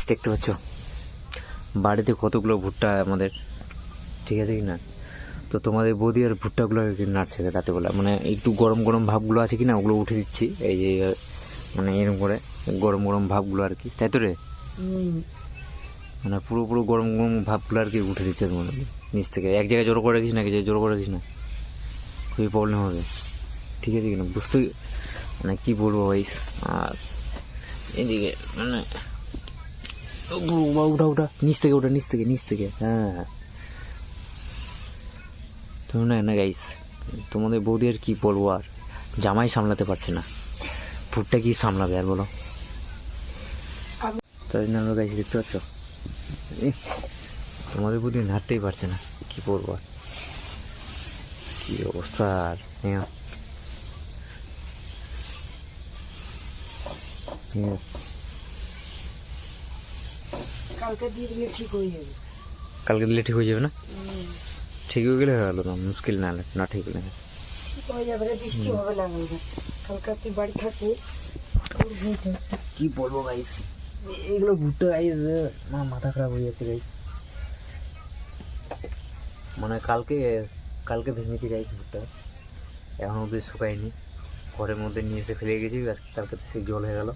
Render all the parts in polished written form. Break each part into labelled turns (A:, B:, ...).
A: দেখতে পাচ্ছ বাড়িতে কতগুলো ভুট্টা আমাদের, ঠিক আছে কি না? তো তোমাদের বৌদি আর ভুট্টাগুলো আর কি নাড়ছে রাতেবেলা, মানে একটু গরম গরম ভাবগুলো আছে কি না, ওগুলো উঠে দিচ্ছি এই যে, মানে এরকম করে গরম গরম ভাবগুলো আর কি, তাই তো রে? মানে পুরো পুরো গরম গরম ভাবগুলো আর কি উঠে দিচ্ছে তোমার নিচ থেকে। এক জায়গায় জড়ো করে রাখিস না, জড়ো করে রাখিস না, খুবই প্রবলেম হবে, ঠিক আছে কিনা? বুঝতে মানে কী বলবো ভাই। আর এদিকে মানে উঠা উঠা নিচ থেকে, ওটা নিচ থেকে, হ্যাঁ হ্যাঁ। তুমি না গাইস, তোমাদের বৌদি আর কি বলবো, আর জামাই সামলাতে পারছে না, ভুট্টা কি সামলাবে আর বলো? তাই জন্য আমরা গাইস দেখতে পাচ্ছ তোমাদের বৌদি নাড়তেই পারছে না, কি বলবো আর, কি অবস্থা। আর
B: কালকে দিয়ে দিলে ঠিক হয়ে যাবে।
A: কালকে দিলে ঠিক হয়ে যাবে না? ঠিক হয়ে গেলে হয়ে গেলো না, মুশকিল না, না ঠিক হলে
B: ঠিক হয়ে যাবে রে, বৃষ্টি হবে না কালকে তুই বাড়ি থাকবি।
A: কি বলবো গাইস, এগুলো ভুট্টা গাইস, আমার মাথা খারাপ হয়ে যাচ্ছে গাইস। মানে কালকে কালকে ভেঙেছি গাইস ভুট্টা, এখন অব্দি শুকায়নি, ঘরের মধ্যে নিয়ে এসে ফেলে গেছি, কালকে সেই জল হয়ে গেল,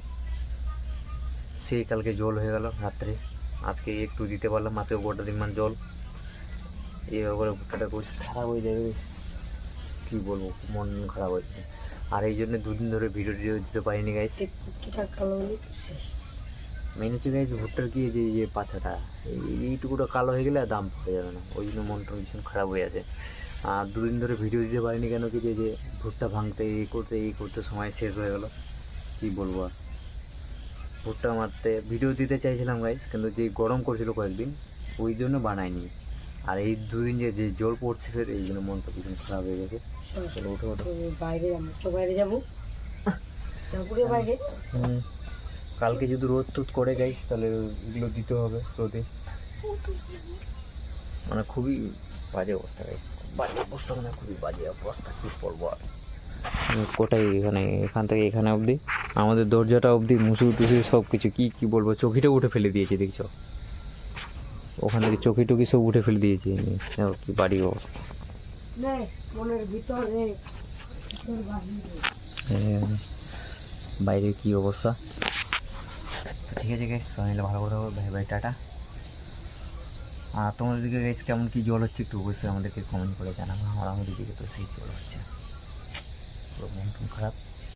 A: সেই কালকে জল হয়ে গেল রাত্রে, আজকে একটু দিতে পারলাম, আজকে গোটা দিন মান জল, এইভাবে করে ভুট্টাটা করছি, খারাপ হয়ে যাবে, কী বলবো, মন খারাপ হয়েছে। আর এই জন্য দুদিন ধরে ভিডিও দিতে পারিনি গাইস। মেন হচ্ছে গাইস ভুট্টার কি যে যে পাছাটা এইটুকুটা কালো হয়ে গেলে আর দাম পাওয়া যাবে না, ওই জন্য মনটা ভীষণ খারাপ হয়ে আছে। আর দুদিন ধরে ভিডিও দিতে পারিনি কেন কি, যে ভুট্টা ভাঙতে এই করতে সময় শেষ হয়ে গেল, কী বলবো আর। ভুট্টা মারতে ভিডিও দিতে চাইছিলাম গাইস, কিন্তু যে গরম করছিল কয়েকদিন, ওই জন্য বানাইনি। আর এই দুদিন যে জল পড়ছে ফের, এই জন্য মনটা ভীষণ খারাপ হয়ে গেছে। চলো ওঠো ওঠো,
B: বাইরে যাবো তো, বাইরে যাবো বাইরে।
A: কালকে যদি রোদ টোদ করে গাইস, তাহলে এগুলো দিতে হবে রোদে, মানে খুবই বাজে অবস্থা গাইস, বাজে অবস্থা, মানে খুবই বাজে অবস্থা, কী বলবো আর। কোটাই এখানে, এখান থেকে এখানে অবধি, আমাদের দরজাটা অবধি মুসুর টুসুর সব কিছু, কী বলবো, চৌকিটা উঠে ফেলে দিয়েছে দেখছো, ওখান থেকে চৌকি টুকি সব উঠে ফেলে দিয়েছে, কি বাড়ি অবস্থা।
B: মনের ভিতরে
A: বাইরে কি অবস্থা। ঠিক আছে গাইস, সবাই মিলে ভালো করে থাকো, ভাই ভাই টাটা। আর তোমাদের দিকে গাইস কেমন কি জল হচ্ছে একটু অবশ্যই আমাদেরকে কমেন্ট করে জানাবো, আমাদের দিকে তো সেই জল হচ্ছে, পুরো মন খারাপ।